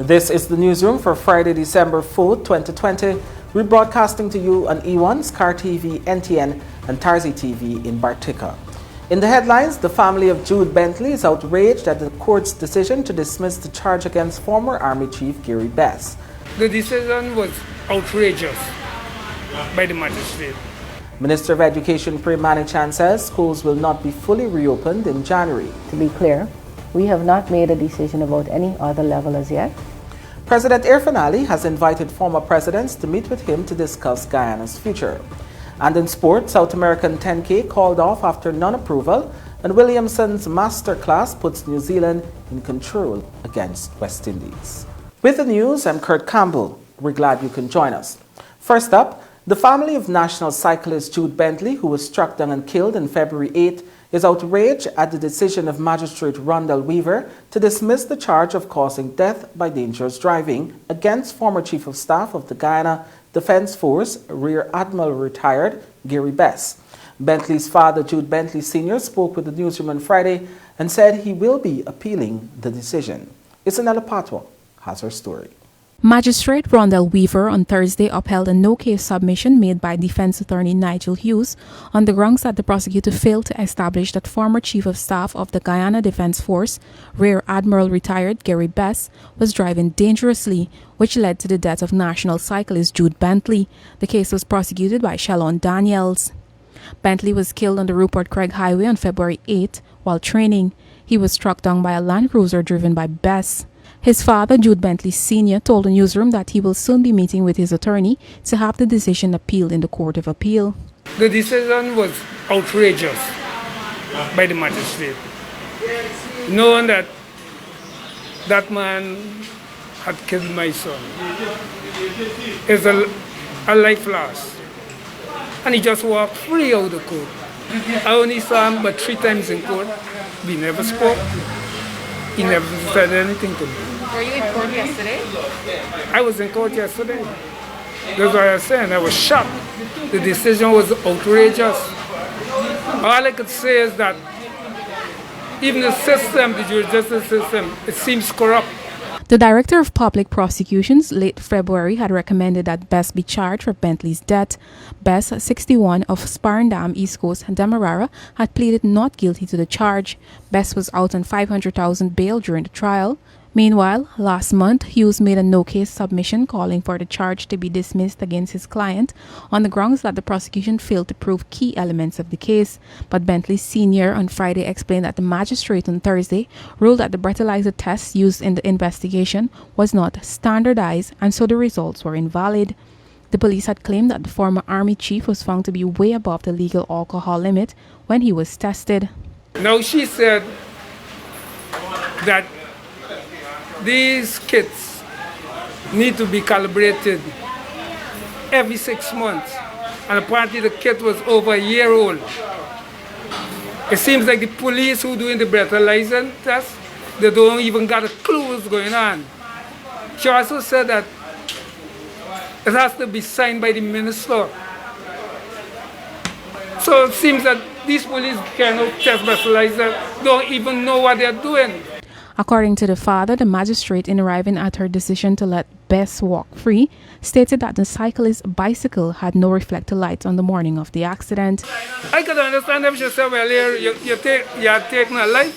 This is the newsroom for Friday, December 4th, 2020. We're broadcasting to you on E1, Scar TV, NTN, and Tarzi TV in Bartica. In the headlines, the family of Jude Bentley is outraged at the court's decision to dismiss the charge against former Army Chief Gary Bess. The decision was outrageous by the magistrate. Minister of Education Prem Manichan says schools will not be fully reopened in January. To be clear, we have not made a decision about any other level as yet. President Irfan Ali has invited former presidents to meet with him to discuss Guyana's future. And in sport, South American 10K called off after non-approval, and Williamson's masterclass puts New Zealand in control against West Indies. With the news, I'm Kurt Campbell. We're glad you can join us. First up, the family of national cyclist Jude Bentley, who was struck down and killed on February 8, is outraged at the decision of Magistrate Rondell Weaver to dismiss the charge of causing death by dangerous driving against former Chief of Staff of the Guyana Defense Force, Rear Admiral retired Gary Bess. Bentley's father, Jude Bentley Sr., spoke with the newsroom on Friday and said he will be appealing the decision. Isanella Patwa has her story. Magistrate Rondell Weaver on Thursday upheld a no-case submission made by defense attorney Nigel Hughes on the grounds that the prosecutor failed to establish that former Chief of Staff of the Guyana Defense Force, Rear Admiral retired Gary Bess, was driving dangerously, which led to the death of national cyclist Jude Bentley. The case was prosecuted by Shalon Daniels. Bentley was killed on the Rupert Craig Highway on February 8 while training. He was struck down by a Land Cruiser driven by Bess. His father, Jude Bentley Sr., told the newsroom that he will soon be meeting with his attorney to have the decision appealed in the Court of Appeal. The decision was outrageous by the magistrate, knowing that that man had killed my son. It's a life loss. And he just walked free out of the court. I only saw him but 3 times in court. We never spoke. He never said anything to me. Were you in court yesterday? I was in court yesterday. That's what I was saying. I was shocked. The decision was outrageous. All I could say is that even the system, the judicial system, it seems corrupt. The Director of Public Prosecutions late February had recommended that Bess be charged for Bentley's death. Bess, 61, of Sparendam, East Coast, Demerara, had pleaded not guilty to the charge. Bess was out on $500,000 bail during the trial. Meanwhile, last month, Hughes made a no-case submission calling for the charge to be dismissed against his client on the grounds that the prosecution failed to prove key elements of the case. But Bentley Sr. on Friday explained that the magistrate on Thursday ruled that the breathalyzer test used in the investigation was not standardized, and so the results were invalid. The police had claimed that the former Army chief was found to be way above the legal alcohol limit when he was tested. Now she said that these kits need to be calibrated every 6 months. And apparently the kit was over a year old. It seems like the police who doing the breathalyzer test, they don't even got a clue what's going on. She also said that it has to be signed by the minister. So it seems that these police cannot test breathalyzer, don't even know what they're doing. According to the father, the magistrate, in arriving at her decision to let Bess walk free, stated that the cyclist's bicycle had no reflector lights on the morning of the accident. I could understand if she said, well, you are taking a life.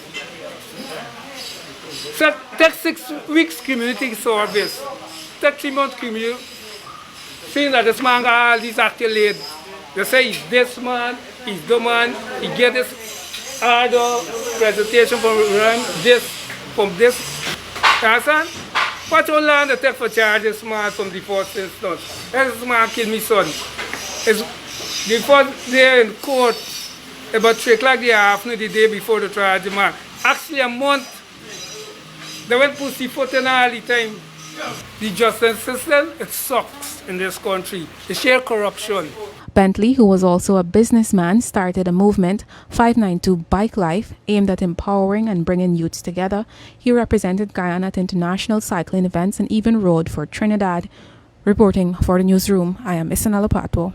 So take 6 weeks community service. Take 3 months community. Seeing that this man got all these accolades. They say he's this man, he's the man, he get this other presentation from this person. What you learn to take for charge this man from the first instance? This man killed my son. It's the first day in court, about 3 o'clock in the afternoon, the day before the trial, the man. Actually a month, they went pussyfoot in all the time. The justice system, it sucks in this country. The sheer corruption. Bentley, who was also a businessman, started a movement, 592 Bike Life, aimed at empowering and bringing youths together. He represented Guyana at international cycling events and even rode for Trinidad. Reporting for the newsroom, I am Isanella Patwa.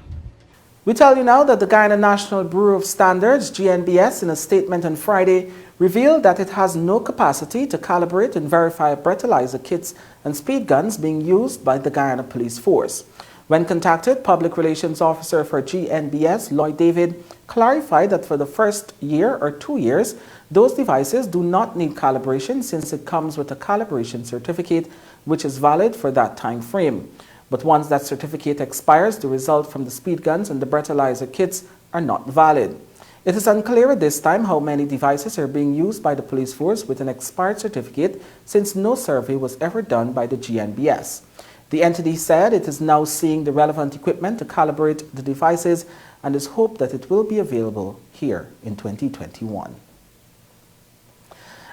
We tell you now that the Guyana National Bureau of Standards, GNBS, in a statement on Friday, revealed that it has no capacity to calibrate and verify breathalyzer kits and speed guns being used by the Guyana Police Force. When contacted, Public Relations Officer for GNBS, Lloyd David, clarified that for the first year or 2 years, those devices do not need calibration since it comes with a calibration certificate which is valid for that time frame. But once that certificate expires, the result from the speed guns and the breathalyzer kits are not valid. It is unclear at this time how many devices are being used by the police force with an expired certificate since no survey was ever done by the GNBS. The entity said it is now seeing the relevant equipment to calibrate the devices and is hoped that it will be available here in 2021.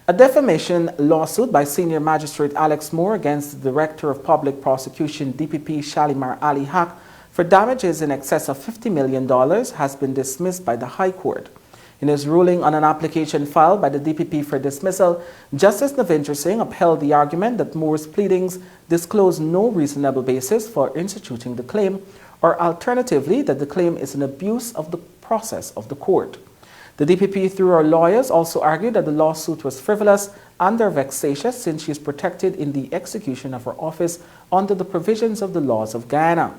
A defamation lawsuit by Senior Magistrate Alex Moore against the Director of Public Prosecution DPP Shalimar Ali Haq for damages in excess of $50 million has been dismissed by the High Court. In his ruling on an application filed by the DPP for dismissal, Justice Navindra Singh upheld the argument that Moore's pleadings disclose no reasonable basis for instituting the claim, or alternatively that the claim is an abuse of the process of the court. The DPP, through her lawyers, also argued that the lawsuit was frivolous and vexatious since she is protected in the execution of her office under the provisions of the laws of Guyana.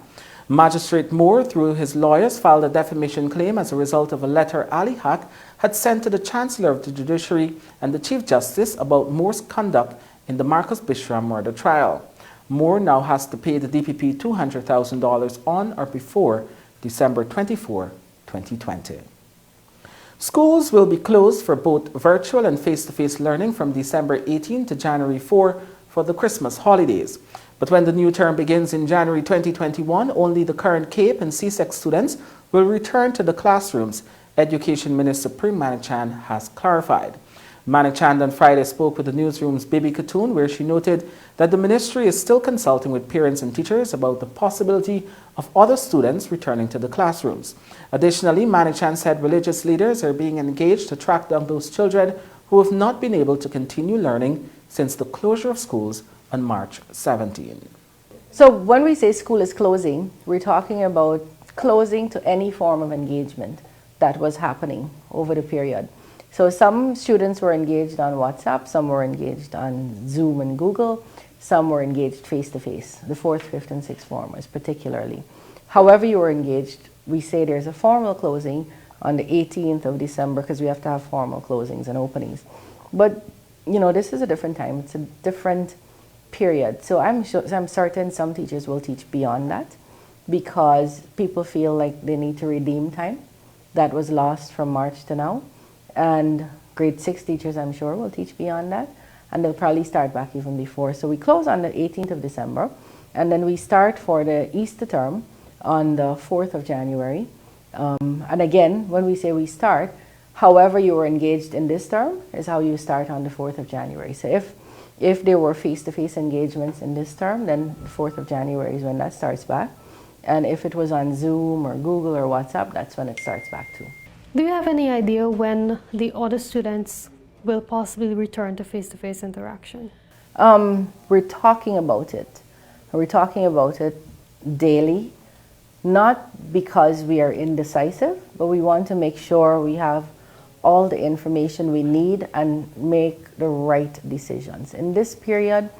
Magistrate Moore, through his lawyers, filed a defamation claim as a result of a letter Ali Haq had sent to the Chancellor of the Judiciary and the Chief Justice about Moore's conduct in the Marcus Bishram murder trial. Moore now has to pay the DPP $200,000 on or before December 24, 2020. Schools will be closed for both virtual and face-to-face learning from December 18 to January 4 for the Christmas holidays. But when the new term begins in January 2021, only the current CAPE and CSEC students will return to the classrooms, Education Minister Prim Manichan has clarified. Manichan on Friday spoke with the Newsroom's Bibi Katoon, where she noted that the ministry is still consulting with parents and teachers about the possibility of other students returning to the classrooms. Additionally, Manichan said religious leaders are being engaged to track down those children who have not been able to continue learning since the closure of schools on March 17. So when we say school is closing, we're talking about closing to any form of engagement that was happening over the period. So some students were engaged on WhatsApp, some were engaged on Zoom and Google, some were engaged face-to-face, the 4th, 5th, and 6th formers particularly. However you were engaged, we say there's a formal closing on the 18th of December because we have to have formal closings and openings. But, you know, this is a different time. It's a different period. So I'm certain some teachers will teach beyond that because people feel like they need to redeem time that was lost from March to now. And grade 6 teachers, I'm sure, will teach beyond that. And they'll probably start back even before. So we close on the 18th of December. And then we start for the Easter term on the 4th of January. And again, when we say we start, however you were engaged in this term is how you start on the 4th of January. So if there were face-to-face engagements in this term, then the 4th of January is when that starts back. And if it was on Zoom or Google or WhatsApp, that's when it starts back too. Do you have any idea when the other students will possibly return to face-to-face interaction? We're talking about it. We're talking about it daily, not because we are indecisive, but we want to make sure we have all the information we need and make the right decisions. In this period,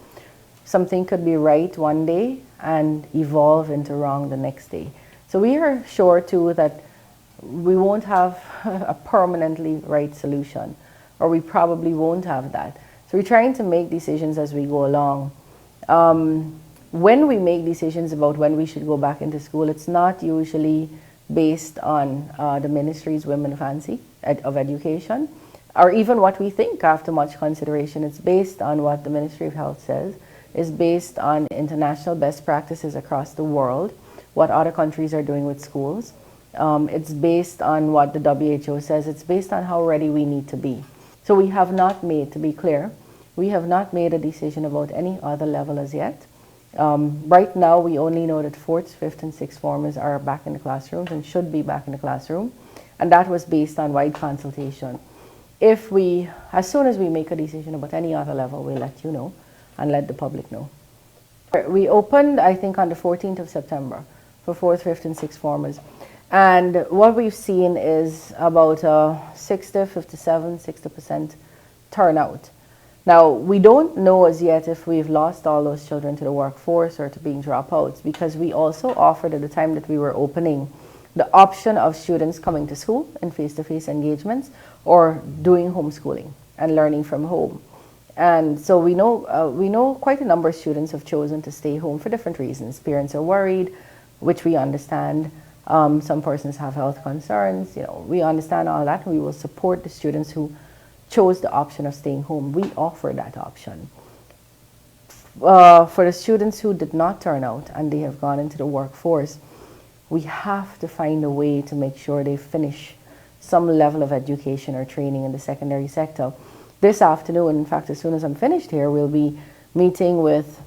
something could be right one day and evolve into wrong the next day. So we are sure too that we won't have a permanently right solution, or we probably won't have that. So we're trying to make decisions as we go along. When we make decisions about when we should go back into school, it's not usually based on the ministry's women fancy of education, or even what we think after much consideration. It's based on what the Ministry of Health says, is based on international best practices across the world, what other countries are doing with schools. It's based on what the WHO says. It's based on how ready we need to be. So we have not made, to be clear, we have not made a decision about any other level as yet. Right now, we only know that 4th, 5th, and 6th formers are back in the classrooms and should be back in the classroom. And that was based on wide consultation. As soon as we make a decision about any other level, we'll let you know and let the public know. We opened, I think, on the 14th of September for 4th, 5th, and 6th formers. And what we've seen is about 60%, 57%, 60% turn out. Now, we don't know as yet if we've lost all those children to the workforce or to being dropouts, because we also offered at the time that we were opening the option of students coming to school in face-to-face engagements or doing homeschooling and learning from home. And so we know quite a number of students have chosen to stay home for different reasons. Parents are worried, which we understand. Some persons have health concerns. We understand all that. We will support the students who chose the option of staying home. We offer that option. For the students who did not turn out and they have gone into the workforce, we have to find a way to make sure they finish some level of education or training in the secondary sector. This afternoon, in fact, as soon as I'm finished here, we'll be meeting with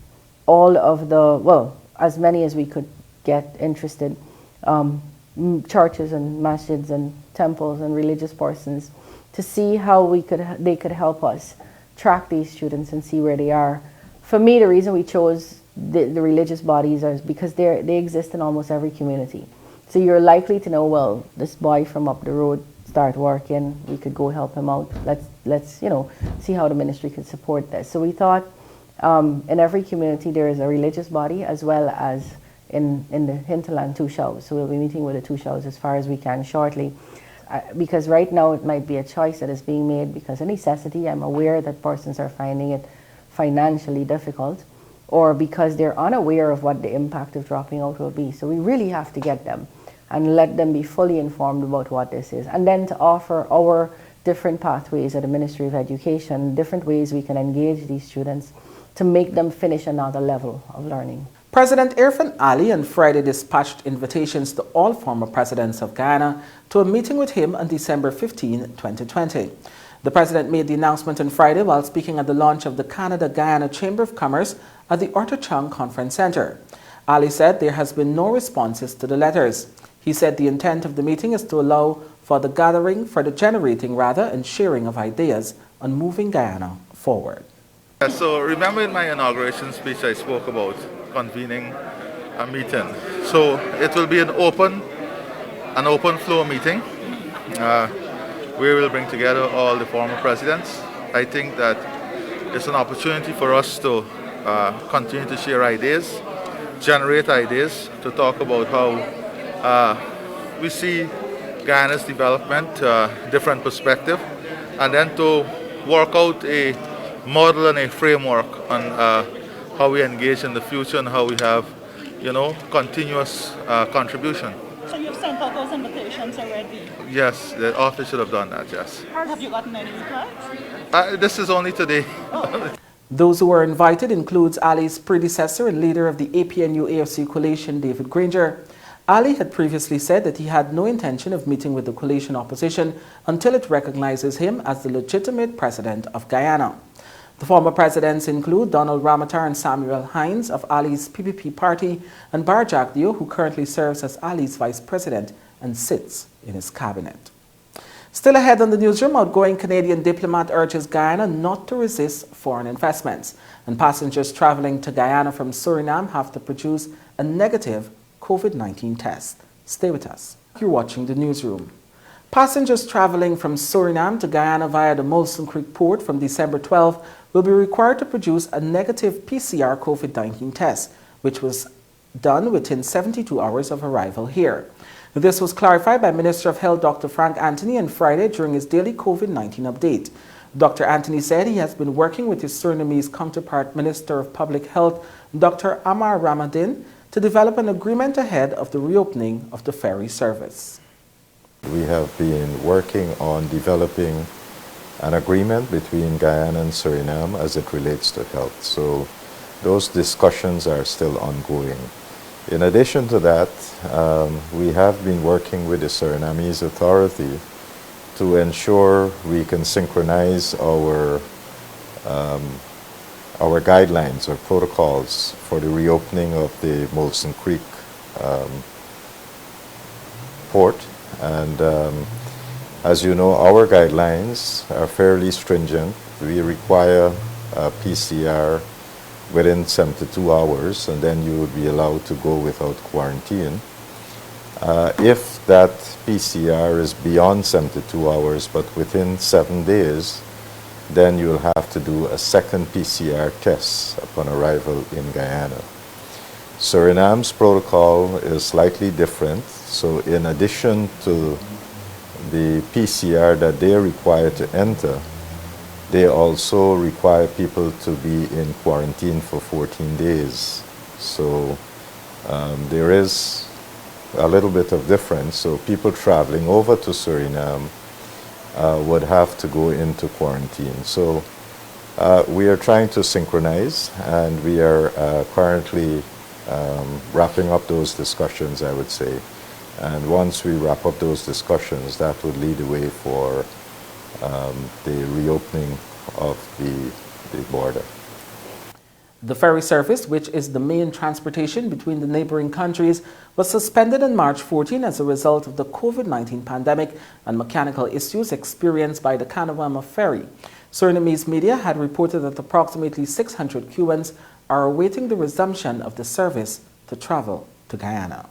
all of the, well, as many as we could get interested, churches and masjids and temples and religious persons, to see how they could help us track these students and see where they are. For me, the reason we chose the religious bodies is because they exist in almost every community. So you're likely to know, well, this boy from up the road start working, we could go help him out. Let's see how the ministry could support this. So we thought in every community there is a religious body as well as in the hinterland two shows. So we'll be meeting with the two shows as far as we can shortly. Because right now it might be a choice that is being made because of necessity. I'm aware that persons are finding it financially difficult, or because they're unaware of what the impact of dropping out will be. So we really have to get them and let them be fully informed about what this is. And then to offer our different pathways at the Ministry of Education, different ways we can engage these students to make them finish another level of learning. President Irfan Ali on Friday dispatched invitations to all former presidents of Guyana to a meeting with him on December 15, 2020. The president made the announcement on Friday while speaking at the launch of the Canada-Guyana Chamber of Commerce at the Outraged Conference Center. Ali said there has been no responses to the letters. He said the intent of the meeting is to allow for the generating and sharing of ideas on moving Guyana forward. So remember in my inauguration speech I spoke about convening a meeting. So it will be an open floor meeting where we'll bring together all the former presidents. I think that it's an opportunity for us to continue to share ideas, generate ideas, to talk about how we see Guyana's development, different perspective, and then to work out a model and a framework on how we engage in the future and how we have, continuous contribution. So you've sent out those invitations already? Yes, the office should have done that, yes. Have you gotten any replies? This is only today. Oh. Those who were invited includes Ali's predecessor and leader of the APNU-AFC coalition, David Granger. Ali had previously said that he had no intention of meeting with the coalition opposition until it recognizes him as the legitimate president of Guyana. The former presidents include Donald Ramatar and Samuel Hines of Ali's PPP party and Bar Jagdeo, who currently serves as Ali's vice president and sits in his cabinet. Still ahead on the newsroom, outgoing Canadian diplomat urges Guyana not to resist foreign investments, and passengers traveling to Guyana from Suriname have to produce a negative COVID-19 test. Stay with us. You're watching the newsroom. Passengers traveling from Suriname to Guyana via the Molson Creek port from December 12 will be required to produce a negative PCR COVID-19 test, which was done within 72 hours of arrival here. This was clarified by Minister of Health Dr. Frank Anthony on Friday during his daily COVID-19 update. Dr. Anthony said he has been working with his Surinamese counterpart, Minister of Public Health, Dr. Amar Ramadan, to develop an agreement ahead of the reopening of the ferry service. We have been working on developing an agreement between Guyana and Suriname as it relates to health. So those discussions are still ongoing. In addition to that, we have been working with the Surinamese authority to ensure we can synchronize our guidelines or protocols for the reopening of the Molson Creek port. And as you know, our guidelines are fairly stringent. We require a PCR within 72 hours, and then you would be allowed to go without quarantine. If that PCR is beyond 72 hours, but within 7 days, then you'll have to do a second PCR test upon arrival in Guyana. Suriname's protocol is slightly different, so in addition to the PCR that they are required to enter, they also require people to be in quarantine for 14 days. So there is a little bit of difference. So people traveling over to Suriname would have to go into quarantine. So we are trying to synchronize, and we are currently wrapping up those discussions, I would say. And once we wrap up those discussions, that would lead the way for the reopening of the border. The ferry service, which is the main transportation between the neighboring countries, was suspended on March 14 as a result of the COVID-19 pandemic and mechanical issues experienced by the Kanawama ferry. Surinamese media had reported that approximately 600 Cubans are awaiting the resumption of the service to travel to Guyana.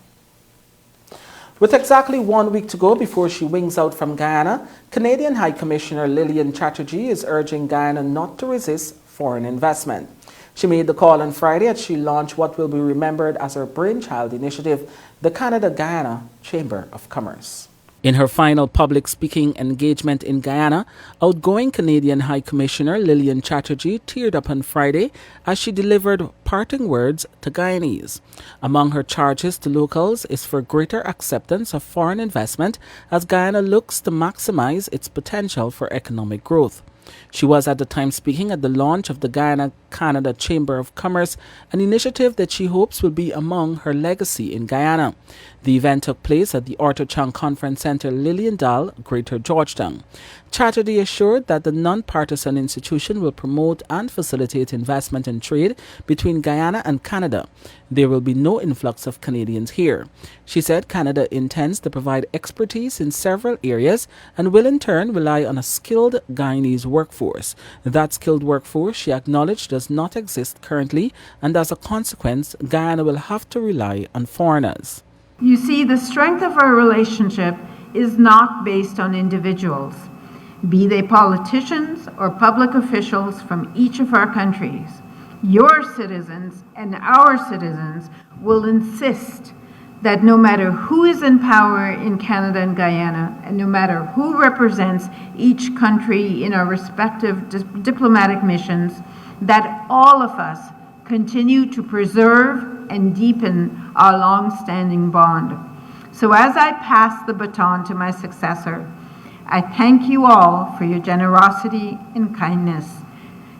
With exactly 1 week to go before she wings out from Guyana, Canadian High Commissioner Lilian Chatterjee is urging Guyana not to resist foreign investment. She made the call on Friday as she launched what will be remembered as her brainchild initiative, the Canada-Guyana Chamber of Commerce. In her final public speaking engagement in Guyana, outgoing Canadian High Commissioner Lilian Chatterjee teared up on Friday as she delivered parting words to Guyanese. Among her charges to locals is for greater acceptance of foreign investment as Guyana looks to maximize its potential for economic growth. She was at the time speaking at the launch of the Guyana-Canada Chamber of Commerce, an initiative that she hopes will be among her legacy in Guyana. The event took place at the Arthur Chang Conference Center, Liliendal, Greater Georgetown. Chatterjee assured that the non-partisan institution will promote and facilitate investment and trade between Guyana and Canada. There will be no influx of Canadians here. She said Canada intends to provide expertise in several areas and will in turn rely on a skilled Guyanese workforce. That skilled workforce, she acknowledged, does not exist currently, and as a consequence, Guyana will have to rely on foreigners. You see, the strength of our relationship is not based on individuals, be they politicians or public officials from each of our countries. Your citizens and our citizens will insist that no matter who is in power in Canada and Guyana, and no matter who represents each country in our respective diplomatic missions, that all of us continue to preserve and deepen our long-standing bond. So as I pass the baton to my successor, I thank you all for your generosity and kindness.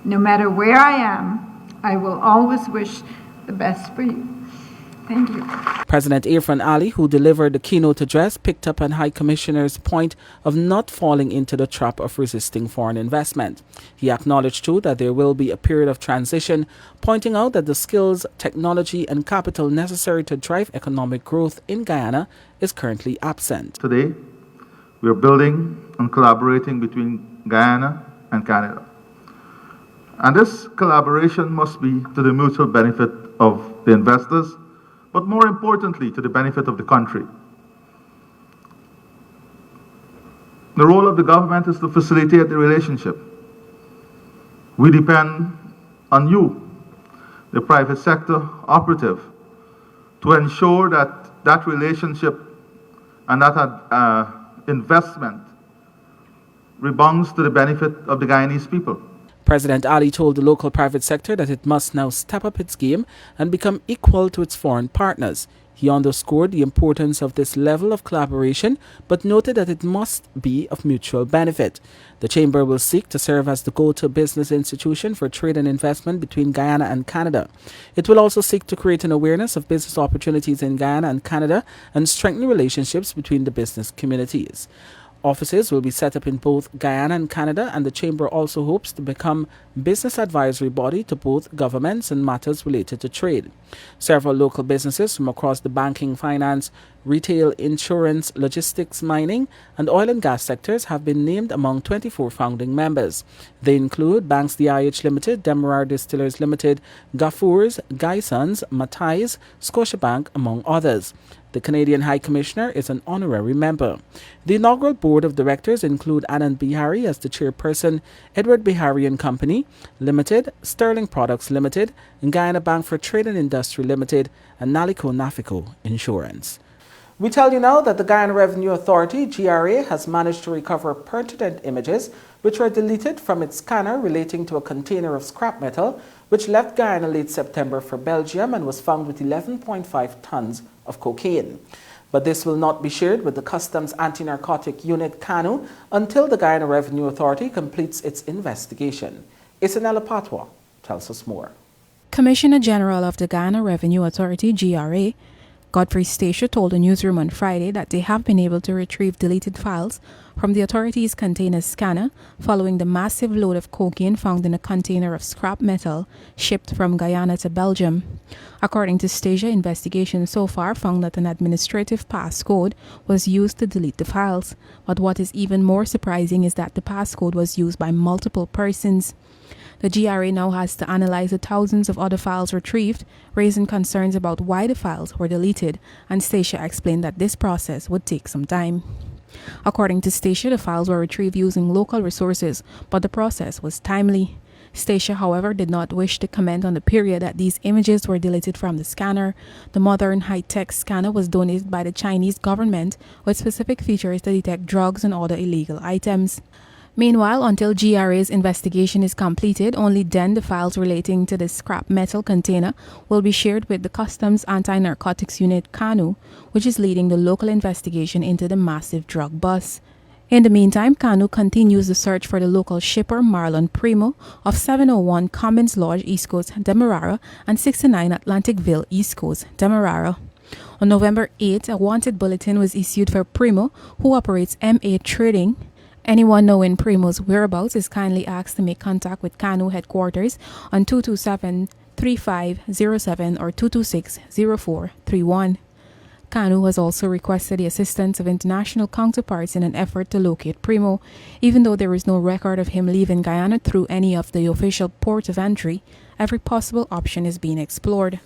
No matter where I am, I will always wish the best for you. Thank you. President Irfan Ali, who delivered the keynote address, picked up on High Commissioner's point of not falling into the trap of resisting foreign investment. He acknowledged too that there will be a period of transition, pointing out that the skills, technology and capital necessary to drive economic growth in Guyana is currently absent. Today, we are building and collaborating between Guyana and Canada. And this collaboration must be to the mutual benefit of the investors, but more importantly, to the benefit of the country. The role of the government is to facilitate the relationship. We depend on you, the private sector operative, to ensure that that relationship and that investment rebounds to the benefit of the Guyanese people. President Ali told the local private sector that it must now step up its game and become equal to its foreign partners. He underscored the importance of this level of collaboration, but noted that it must be of mutual benefit. The Chamber will seek to serve as the go-to business institution for trade and investment between Guyana and Canada. It will also seek to create an awareness of business opportunities in Guyana and Canada and strengthen relationships between the business communities. Offices will be set up in both Guyana and Canada, and the Chamber also hopes to become business advisory body to both governments in matters related to trade. Several local businesses from across the banking, finance, retail, insurance, logistics, mining, and oil and gas sectors have been named among 24 founding members. They include Banks DIH Limited, Demerara Distillers Limited, Gafours, Gysons, Matais, Scotiabank, among others. The Canadian High Commissioner is an honorary member. The inaugural board of directors include Anand Bihari as the chairperson, Edward Bihari and Company Limited, Sterling Products Limited, and Guyana Bank for Trade and Industry Limited, and Nalico Nafico Insurance. We tell you now that the Guyana Revenue Authority, GRA, has managed to recover pertinent images which were deleted from its scanner relating to a container of scrap metal which left Guyana late September for Belgium and was found with 11.5 tons of cocaine. But this will not be shared with the Customs Anti-Narcotic Unit, CANU, until the Guyana Revenue Authority completes its investigation. Isanella Patwa tells us more. Commissioner General of the Guyana Revenue Authority, GRA, Godfrey Stacia told the newsroom on Friday that they have been able to retrieve deleted files from the authorities' container scanner following the massive load of cocaine found in a container of scrap metal shipped from Guyana to Belgium. According to Stacia, investigations so far found that an administrative passcode was used to delete the files. But what is even more surprising is that the passcode was used by multiple persons. The GRA now has to analyze the thousands of other files retrieved, raising concerns about why the files were deleted, and Stacia explained that this process would take some time. According to Stacia, the files were retrieved using local resources, but the process was timely. Stacia, however, did not wish to comment on the period that these images were deleted from the scanner. The modern high-tech scanner was donated by the Chinese government with specific features to detect drugs and other illegal items. Meanwhile, until GRA's investigation is completed, only then the files relating to the scrap metal container will be shared with the Customs Anti-Narcotics Unit, CANU, which is leading the local investigation into the massive drug bust. In the meantime, CANU continues the search for the local shipper Marlon Primo of 701 Commons Lodge, East Coast, Demerara, and 69 Atlanticville, East Coast, Demerara. On November 8, a wanted bulletin was issued for Primo, who operates MA Trading. Anyone knowing Primo's whereabouts is kindly asked to make contact with CANU headquarters on 227-3507 or 226-0431. CANU has also requested the assistance of international counterparts in an effort to locate Primo. Even though there is no record of him leaving Guyana through any of the official port of entry, every possible option is being explored.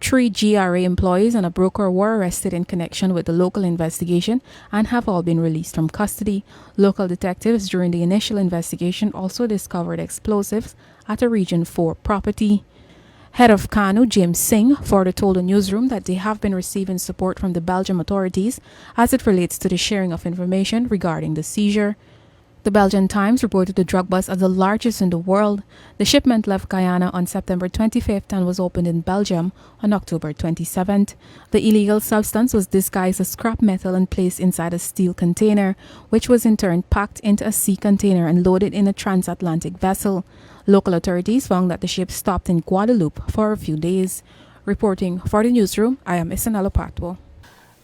3 GRA employees and a broker were arrested in connection with the local investigation and have all been released from custody. Local detectives during the initial investigation also discovered explosives at a Region 4 property. Head of CANU, James Singh, further told the newsroom that they have been receiving support from the Belgian authorities as it relates to the sharing of information regarding the seizure. The Belgian Times reported the drug bust as the largest in the world. The shipment left Guyana on September 25th and was opened in Belgium on October 27th. The illegal substance was disguised as scrap metal and placed inside a steel container, which was in turn packed into a sea container and loaded in a transatlantic vessel. Local authorities found that the ship stopped in Guadeloupe for a few days. Reporting for the newsroom, I am Isanella Patwa.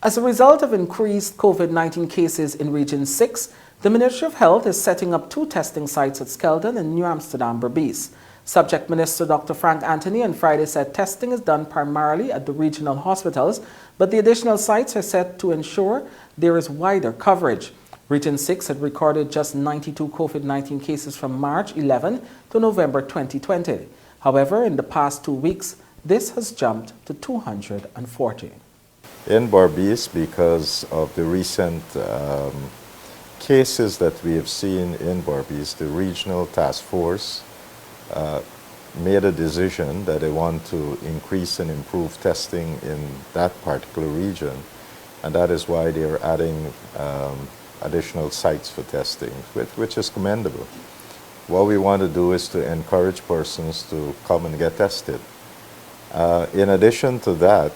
As a result of increased COVID-19 cases in Region 6, the Ministry of Health is setting up 2 testing sites at Skeldon and New Amsterdam Berbice. Subject Minister Dr. Frank Anthony on Friday said testing is done primarily at the regional hospitals, but the additional sites are set to ensure there is wider coverage. Region 6 had recorded just 92 COVID-19 cases from March 11 to November 2020. However, in the past 2 weeks, this has jumped to 240. In Berbice, because of the recent cases that we have seen in Berbice, the regional task force made a decision that they want to increase and improve testing in that particular region, and that is why they are adding additional sites for testing, which is commendable. What we want to do is to encourage persons to come and get tested. In addition to that,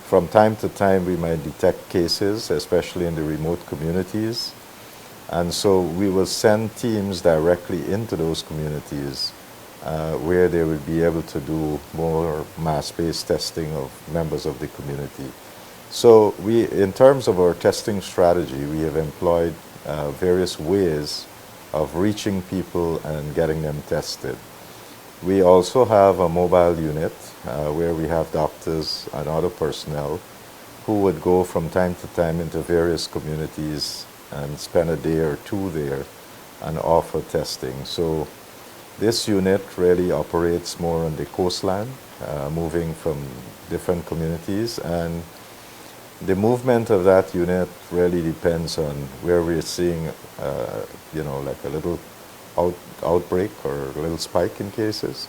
from time to time we might detect cases, especially in the remote communities, and so we will send teams directly into those communities where they will be able to do more mass-based testing of members of the community. So in terms of our testing strategy, we have employed various ways of reaching people and getting them tested. We also have a mobile unit where we have doctors and other personnel who would go from time to time into various communities and spend a day or two there and offer testing. So This unit really operates more on the coastline, moving from different communities, and the movement of that unit really depends on where we're seeing, like a little outbreak or a little spike in cases.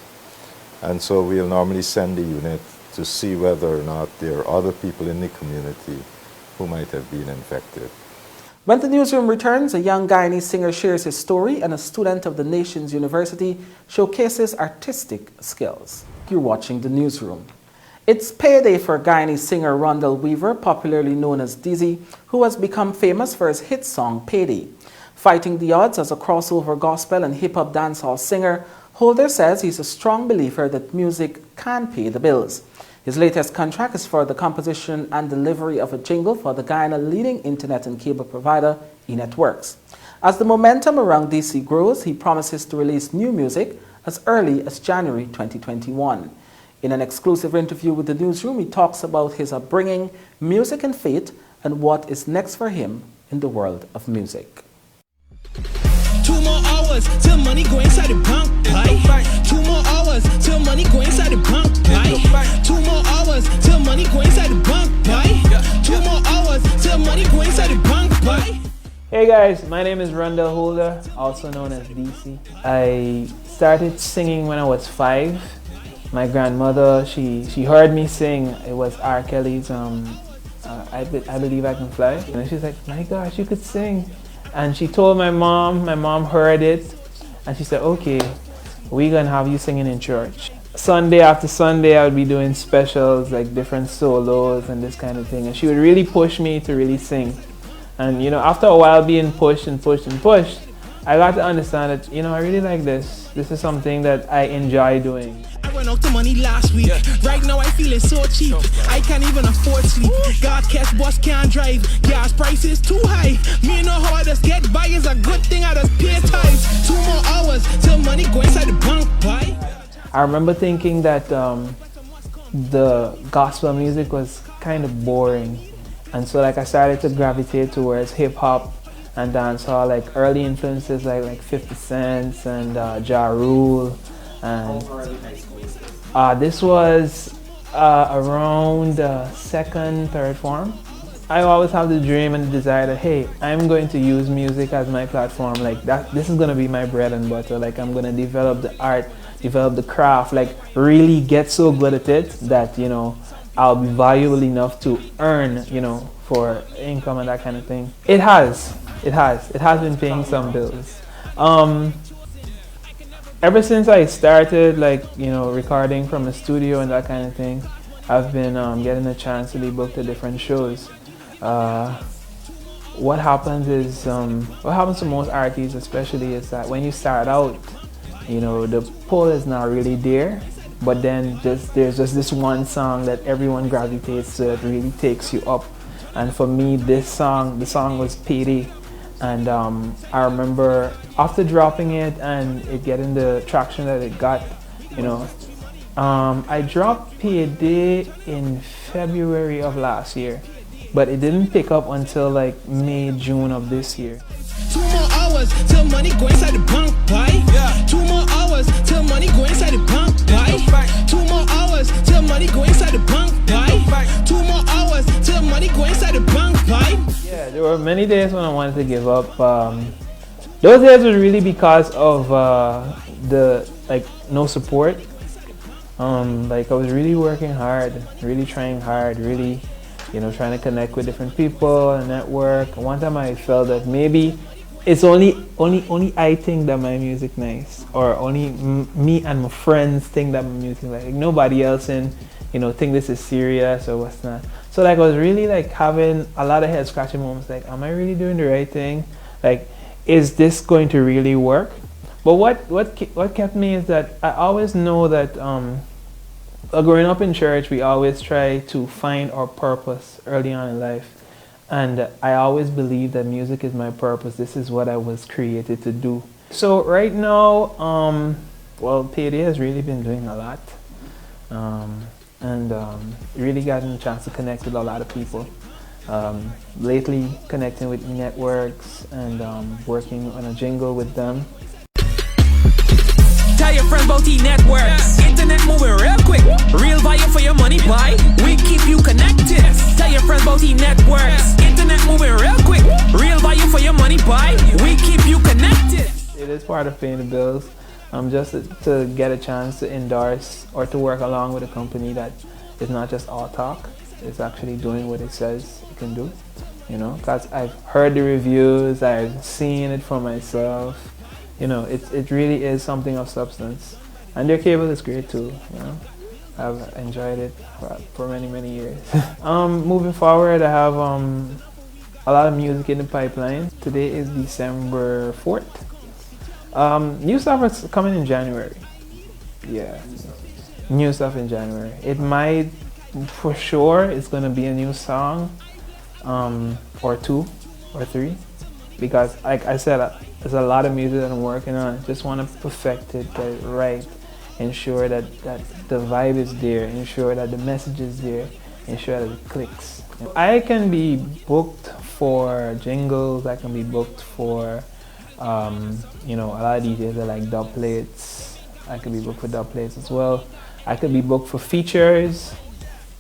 And so we'll normally send the unit to see whether or not there are other people in the community who might have been infected. When the newsroom returns, a young Guyanese singer shares his story, and a student of the nation's university showcases artistic skills. You're watching the newsroom. It's payday for Guyanese singer Rondell Weaver, popularly known as Dizzy, who has become famous for his hit song Payday. Fighting the odds as a crossover gospel and hip-hop dancehall singer, Holder says he's a strong believer that music can pay the bills. His latest contract is for the composition and delivery of a jingle for the Guyana leading internet and cable provider, eNetworks. As the momentum around DC grows, he promises to release new music as early as January 2021. In an exclusive interview with the newsroom, he talks about his upbringing, music and faith, and what is next for him in the world of music. 2 more hours till money go inside the bank, right? 2 more hours till money go inside the bank, right? 2 more hours till money go inside the bank, right? 2 more hours till money go inside the bank, right? Hey guys, my name is Rondell Holder, also known as DC. I started singing when I was 5. My grandmother, she heard me sing. It was R. Kelly's I Believe I Can Fly. And she's like, my gosh, you could sing. And she told my mom heard it, and she said, okay, we're gonna have you singing in church. Sunday after Sunday, I would be doing specials, like different solos and this kind of thing. And she would really push me to really sing. And after a while being pushed and pushed and pushed, I got to understand that, I really like this. This is something that I enjoy doing. I went out the money last week. Right now I feel it's so cheap. I can't even afford sleep. God catch bus can't drive. Gas prices too high. Me know how I just get by is a good thing. I just pay tithes. 2 more hours till money go inside the bank. Why? I remember thinking that the gospel music was kind of boring, and so I started to gravitate towards hip hop and dancehall, like early influences like 50 Cent and Ja Rule. And this was around 2nd, 3rd form. I always have the dream and the desire that, hey, I'm going to use music as my platform. Like that, this is gonna be my bread and butter. Like I'm gonna develop the art, develop the craft, like really get so good at it that I'll be valuable enough to earn, for income and that kind of thing. It has been paying some bills. Ever since I started, recording from a studio and that kind of thing, I've been getting a chance to be booked to different shows. What happens to most artists, especially, is that when you start out, the pull is not really there, but then there's just this one song that everyone gravitates to that really takes you up. And for me, the song was Payday. And I remember after dropping it and it getting the traction that it got, I dropped Payday in February of last year, but it didn't pick up until May, June of this year. 2 more hours till money go inside the bank, right? 2 more hours till money go inside the bank, right? 2 more hours till money go inside the bank, right? 2 more hours till money go inside the bank, right? Yeah, there were many days when I wanted to give up. Those days were really because of the no support. I was really working hard, really trying hard, really trying to connect with different people and network. One time I felt that maybe it's only I think that my music nice, or only me and my friends think that my music like nobody else think this is serious or what's not. So I was really having a lot of head scratching moments. Am I really doing the right thing? Is this going to really work? But what kept me is that I always know that growing up in church, we always try to find our purpose early on in life. And I always believe that music is my purpose. This is what I was created to do. So right now, Payday has really been doing a lot. And really gotten a chance to connect with a lot of people. Lately, connecting with eNetworks and working on a jingle with them. your friends about e-networks. Internet moving real quick. Real value for your money, boy. We keep you connected. Tell your friends about e-networks. Internet moving real quick. Real value for your money, boy. We keep you connected. It is part of paying the bills. Just to get a chance to endorse or to work along with a company that is not just all talk. It's actually doing what it says it can do. You know, because I've heard the reviews, I've seen it for myself. You know, it really is something of substance. And their cable is great too, you know. I've enjoyed it for many, many years. Moving forward, I have a lot of music in the pipeline. Today is December 4th. New stuff is coming in January. Yeah, new stuff in January. It might, for sure, it's gonna be a new song, or 2 or 3, because like I said, there's a lot of music that I'm working on. Just want to perfect it, get it right, ensure that the vibe is there, ensure that the message is there, ensure that it clicks. I can be booked for jingles. I can be booked for you know, a lot of DJs are like dub plates. I could be booked for dub plates as well. I could be booked for features,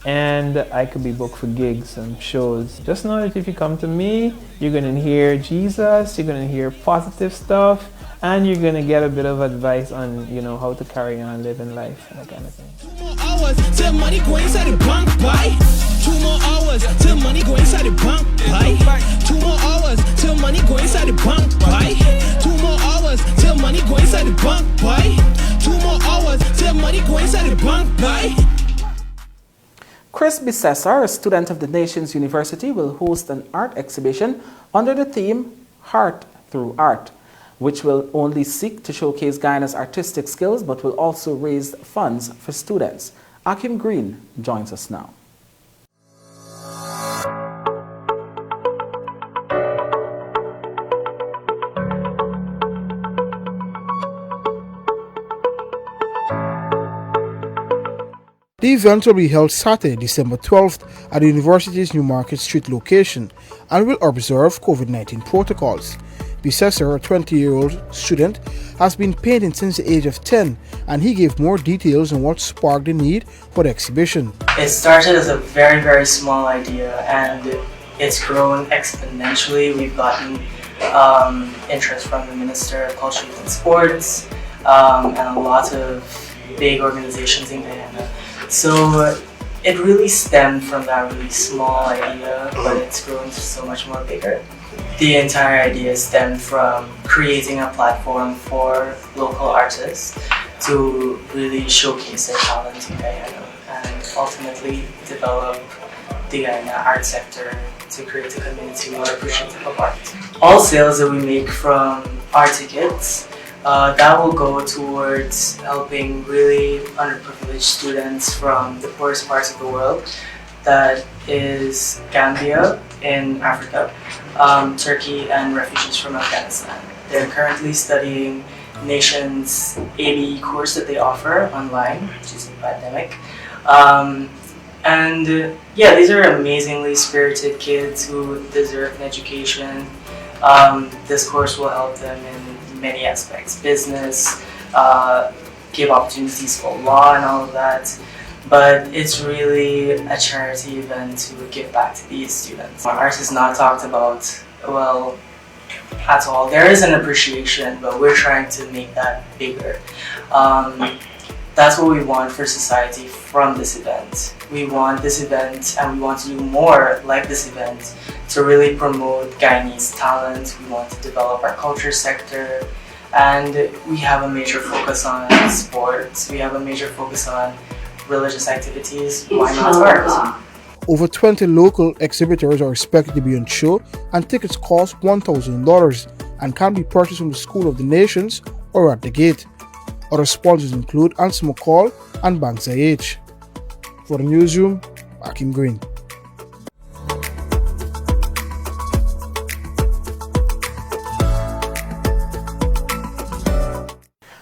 and I could be booked for gigs and shows. Just know that if you come to me, you're gonna hear Jesus, you're gonna hear positive stuff, and you're gonna get a bit of advice on, you know, how to carry on living life and that kind of thing. 2 more hours till money go inside the bank, buy. 2 more hours till money go inside the bank, buy. 2 more hours till money go inside the bank, buy. 2 more hours till money go inside the bank, buy. 2 more hours till money go inside the bank, buy. Chris Bissessar, a student of the Nations University, will host an art exhibition under the theme Heart Through Art, which will only seek to showcase Guyana's artistic skills but will also raise funds for students. Akim Green joins us now. The event will be held Saturday, December 12th at the university's Newmarket Street location and will observe COVID-19 protocols. Bissessar, a 20-year-old student, has been painting since the age of 10, and he gave more details on what sparked the need for the exhibition. It started as a very, very small idea, and it's grown exponentially. We've gotten interest from the Minister of Culture and Sports and a lot of big organizations in Guyana. So it really stemmed from that really small idea, but it's grown to so much more bigger. The entire idea stemmed from creating a platform for local artists to really showcase their talent in Guyana and ultimately develop the Guyana art sector to create a community more appreciative of art. All sales that we make from our tickets, that will go towards helping really underprivileged students from the poorest parts of the world. That is Gambia in Africa, Turkey, and refugees from Afghanistan. They're currently studying Nation's ABE course that they offer online due to the pandemic. Yeah, these are amazingly spirited kids who deserve an education. This course will help them in many aspects, business, give opportunities for law and all of that. But it's really a charity event to give back to these students. Art is not talked about, well, at all. There is an appreciation, but we're trying to make that bigger. That's what we want for society from this event. We want this event, and we want to do more like this event, to really promote Guyanese talent. We want to develop our culture sector, and we have a major focus on sports. We have a major focus on religious activities. Why not art? Over 20 local exhibitors are expected to be on show, and tickets cost $1,000 and can be purchased from the School of the Nations or at the gate. Other sponsors include Anson McCall and Banks IH. For the Newsroom, Akim Green.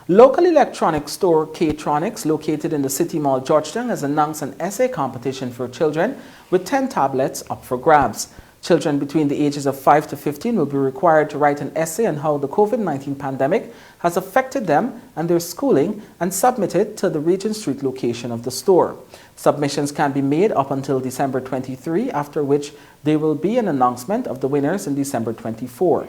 Local electronics store K-Tronics, located in the City Mall, Georgetown, has announced an essay competition for children with 10 tablets up for grabs. Children between the ages of 5 to 15 will be required to write an essay on how the COVID-19 pandemic has affected them and their schooling and submit it to the Regent Street location of the store. Submissions can be made up until December 23, after which there will be an announcement of the winners in December 24.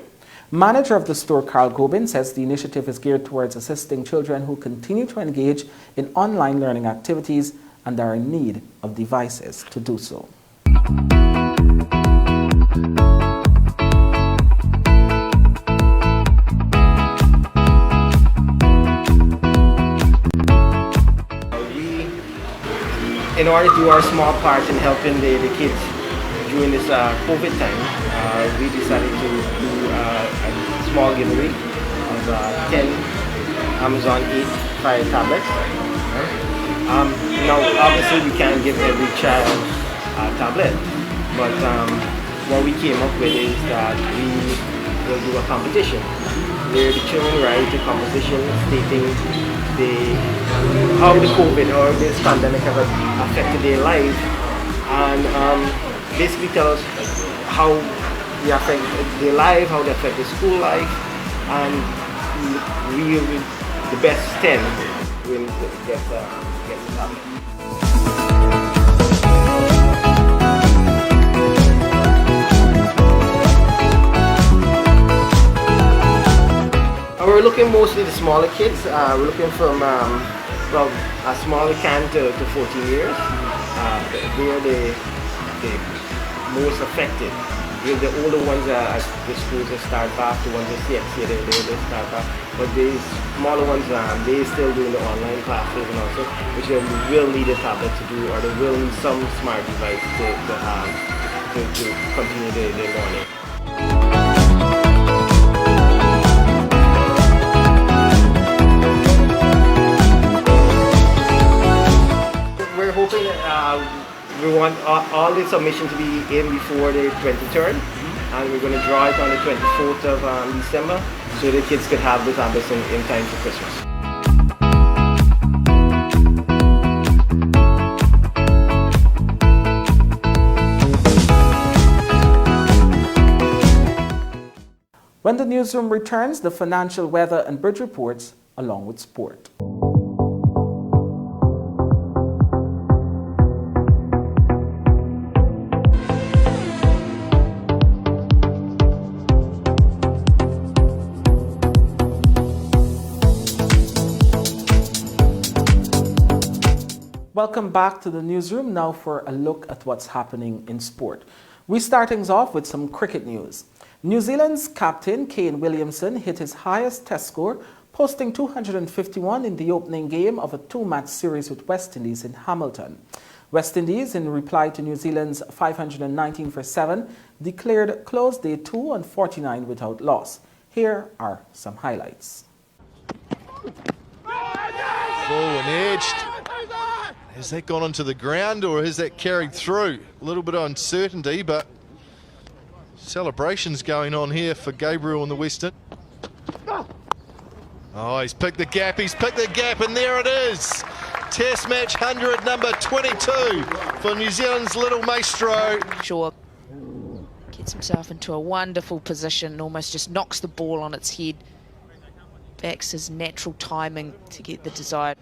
Manager of the store, Carl Gobin, says the initiative is geared towards assisting children who continue to engage in online learning activities and are in need of devices to do so. In order to do our small part in helping the kids during this COVID time, we decided to do a small giveaway of 10 Amazon 8 Fire tablets. Now, obviously, we can't give every child a tablet, but what we came up with is that we will do a competition where the children write a composition stating how the COVID or this pandemic has affected their life, and basically tell us how they affect their life, how they affect their school life, and we will, the best 10 will get the tablet. We're looking mostly at the smaller kids. We're looking from well, a smaller can to 14 years. They're the most affected. The older ones are the schools that start back, the ones that CXC, they start back. But the smaller ones, they're still doing the online classes and also, which they will need a tablet to do, or they will need some smart device to continue their learning. We're hoping we want all the submissions to be in before the 23rd, and we're going to draw it on the 24th of December, so the kids could have the tablets in time for Christmas. When the newsroom returns, the financial, weather and bridge reports along with sport. Welcome back to the newsroom, now for a look at what's happening in sport. We start things off with some cricket news. New Zealand's captain, Kane Williamson, hit his highest test score, posting 251 in the opening game of a two-match series with West Indies in Hamilton. West Indies, in reply to New Zealand's 519 for 7, declared close day 2 on 49 without loss. Here are some highlights. Full and edged. Has that gone onto the ground or has that carried through? A little bit of uncertainty, but celebrations going on here for Gabriel in the Western. Oh, he's picked the gap, and there it is. Test match 100, number 22 for New Zealand's little maestro. Sure. Gets himself into a wonderful position, almost just knocks the ball on its head. Backs his natural timing to get the desired.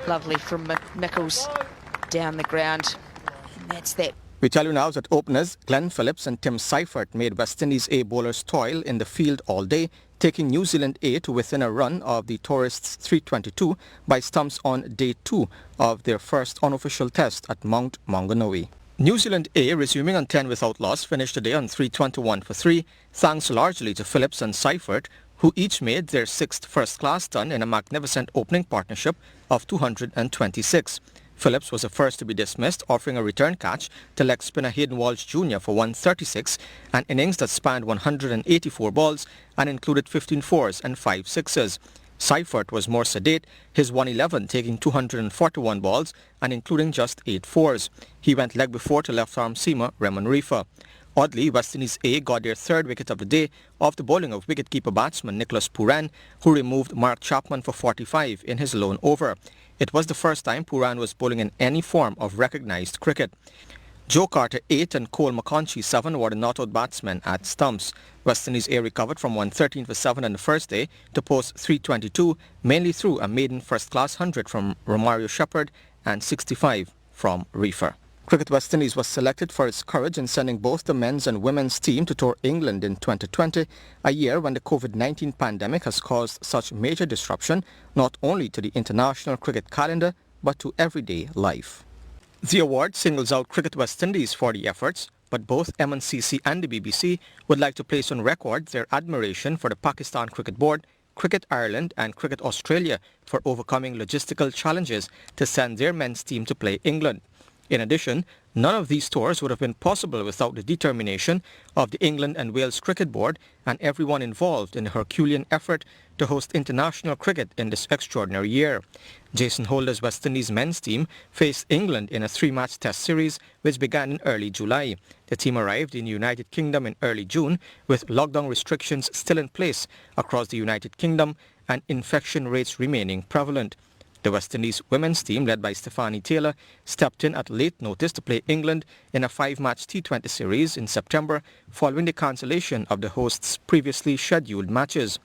Lovely from Nichols down the ground. And that's that. We tell you now that openers Glenn Phillips and Tim Seifert made West Indies A bowlers toil in the field all day, taking New Zealand A to within a run of the tourists 322 by stumps on day 2 of their first unofficial test at Mount Maunganui. New Zealand A, resuming on 10 without loss, finished the day on 321 for 3, thanks largely to Phillips and Seifert, who each made their 6th first-class ton in a magnificent opening partnership of 226. Phillips was the first to be dismissed, offering a return catch to leg spinner Hayden Walsh Jr. for 136, an innings that spanned 184 balls and included 15 fours and 5 sixes. Seifert was more sedate, his 111 taking 241 balls and including just 8 fours. He went leg before to left-arm seamer Raymond Reefer. Oddly, West Indies A got their 3rd wicket of the day off the bowling of wicketkeeper batsman Nicholas Pooran, who removed Mark Chapman for 45 in his lone over. It was the first time Puran was bowling in any form of recognized cricket. Joe Carter 8 and Cole McConchie 7 were the not-out batsmen at stumps. West Indies A recovered from 113 for 7 on the first day to post 322, mainly through a maiden first-class 100 from Romario Shepherd and 65 from Reefer. Cricket West Indies was selected for its courage in sending both the men's and women's team to tour England in 2020, a year when the COVID-19 pandemic has caused such major disruption not only to the international cricket calendar but to everyday life. The award singles out Cricket West Indies for the efforts, but both MNCC and the BBC would like to place on record their admiration for the Pakistan Cricket Board, Cricket Ireland and Cricket Australia for overcoming logistical challenges to send their men's team to play England. In addition, none of these tours would have been possible without the determination of the England and Wales Cricket Board and everyone involved in the Herculean effort to host international cricket in this extraordinary year. Jason Holder's West Indies men's team faced England in a 3-match test series which began in early July. The team arrived in the United Kingdom in early June with lockdown restrictions still in place across the United Kingdom and infection rates remaining prevalent. The West Indies women's team, led by Stephanie Taylor, stepped in at late notice to play England in a 5-match T20 series in September following the cancellation of the hosts' previously scheduled matches.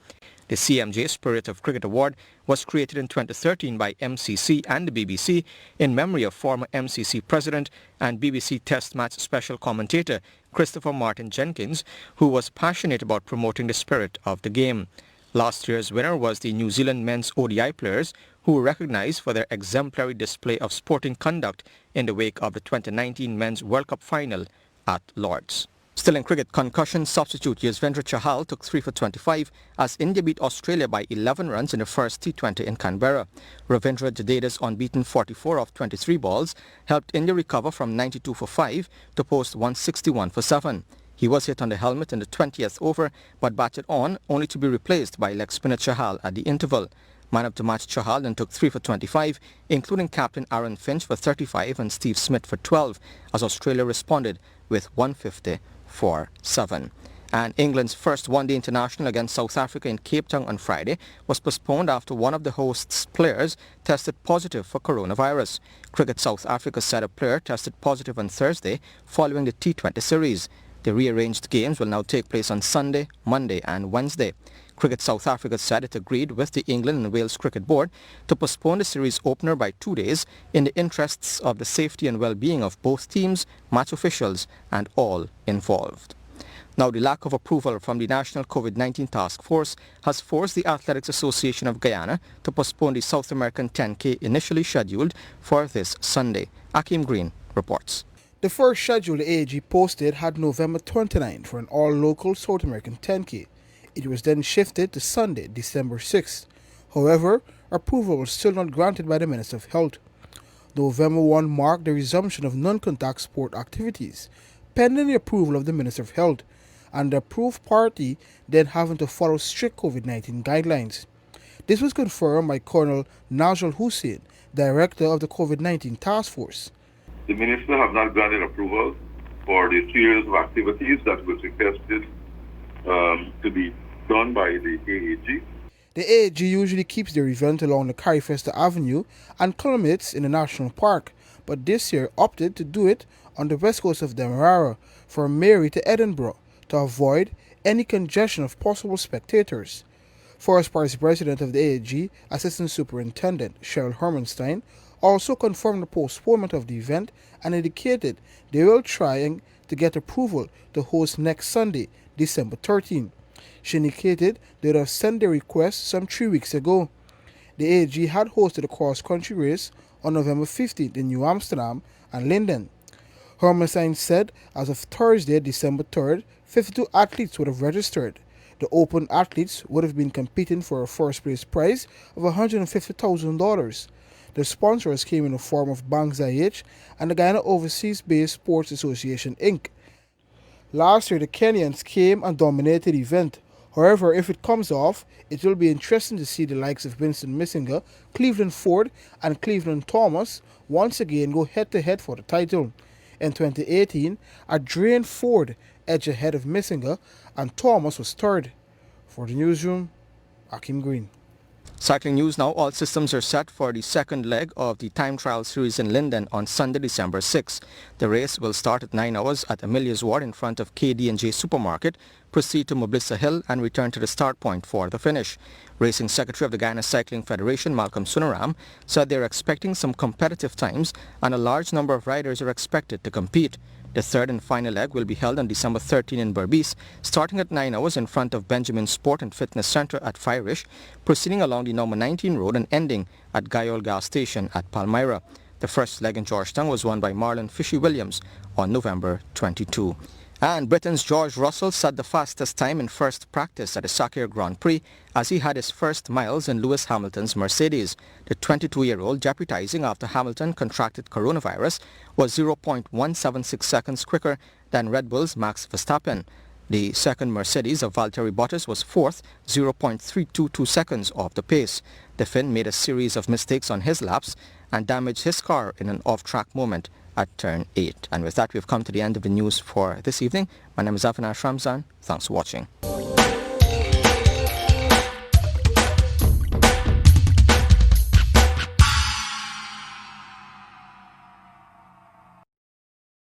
The CMJ Spirit of Cricket Award was created in 2013 by MCC and the BBC in memory of former MCC President and BBC Test Match Special Commentator Christopher Martin Jenkins, who was passionate about promoting the spirit of the game. Last year's winner was the New Zealand men's ODI players, who were recognized for their exemplary display of sporting conduct in the wake of the 2019 Men's World Cup final at Lord's. Still in cricket, concussion substitute Yuzvendra Chahal took 3 for 25 as India beat Australia by 11 runs in the first T20 in Canberra. Ravindra Jadeja's unbeaten 44 off 23 balls helped India recover from 92 for 5 to post 161 for 7. He was hit on the helmet in the 20th over but batted on only to be replaced by leg spinner Chahal at the interval. Man of the match Chahal then took 3 for 25, including captain Aaron Finch for 35 and Steve Smith for 12, as Australia responded with 150 for 7. And England's first one-day international against South Africa in Cape Town on Friday was postponed after one of the hosts' players tested positive for coronavirus. Cricket South Africa said a player tested positive on Thursday following the T20 series. The rearranged games will now take place on Sunday, Monday and Wednesday. Cricket South Africa said it agreed with the England and Wales Cricket Board to postpone the series opener by 2 days in the interests of the safety and well-being of both teams, match officials and all involved. Now, the lack of approval from the National COVID-19 Task Force has forced the Athletics Association of Guyana to postpone the South American 10K initially scheduled for this Sunday. Akim Green reports. The first schedule the AAG posted had November 29 for an all-local South American 10K. It was then shifted to Sunday, December 6th. However, approval was still not granted by the Minister of Health. November 1 marked the resumption of non-contact sport activities, pending the approval of the Minister of Health, and the approved party then having to follow strict COVID-19 guidelines. This was confirmed by Colonel Najal Hussain, Director of the COVID-19 Task Force. The Minister have not granted approval for the series of activities that was requested to be done by the AAG. The AAG usually keeps their event along the Carifesta Avenue and culminates in the National Park, but this year opted to do it on the west coast of Demerara from Mary to Edinburgh to avoid any congestion of possible spectators. Forest Park's president of the AAG, Assistant Superintendent Cheryl Hermanstein, also confirmed the postponement of the event and indicated they will try to get approval to host next Sunday, December 13. She indicated they would have sent their request some 3 weeks ago. The AAG had hosted a cross-country race on November 15th in New Amsterdam and Linden. Hermanstein said as of Thursday, December 3rd, 52 athletes would have registered. The open athletes would have been competing for a first-place prize of $150,000. The sponsors came in the form of Bank Zayich and the Guyana Overseas-Based Sports Association, Inc. Last year, the Kenyans came and dominated the event. However, if it comes off, it will be interesting to see the likes of Vincent Missinger, Cleveland Ford, and Cleveland Thomas once again go head-to-head for the title. In 2018, Adrian Ford edged ahead of Missinger, and Thomas was third. For the Newsroom, Akim Green. Cycling news now, all systems are set for the second leg of the time trial series in Linden on Sunday, December 6. The race will start at 9 hours at Amelia's Ward in front of KD&J Supermarket, proceed to Moblissa Hill and return to the start point for the finish. Racing Secretary of the Guyana Cycling Federation, Malcolm Sunaram, said they are expecting some competitive times and a large number of riders are expected to compete. The third and final leg will be held on December 13 in Berbice, starting at 9 hours in front of Benjamin Sport and Fitness Center at Firish, proceeding along the number 19 road and ending at Guyol Gas Station at Palmyra. The first leg in Georgetown was won by Marlon Fishy Williams on November 22. And Britain's George Russell set the fastest time in first practice at the Sakir Grand Prix as he had his first miles in Lewis Hamilton's Mercedes. The 22-year-old, jeopardizing after Hamilton contracted coronavirus, was 0.176 seconds quicker than Red Bull's Max Verstappen. The second Mercedes of Valtteri Bottas was fourth, 0.322 seconds off the pace. The Finn made a series of mistakes on his laps and damaged his car in an off-track moment at turn 8. And with that, we've come to the end of the news for this evening. My name is Avinash Ramzan. Thanks for watching.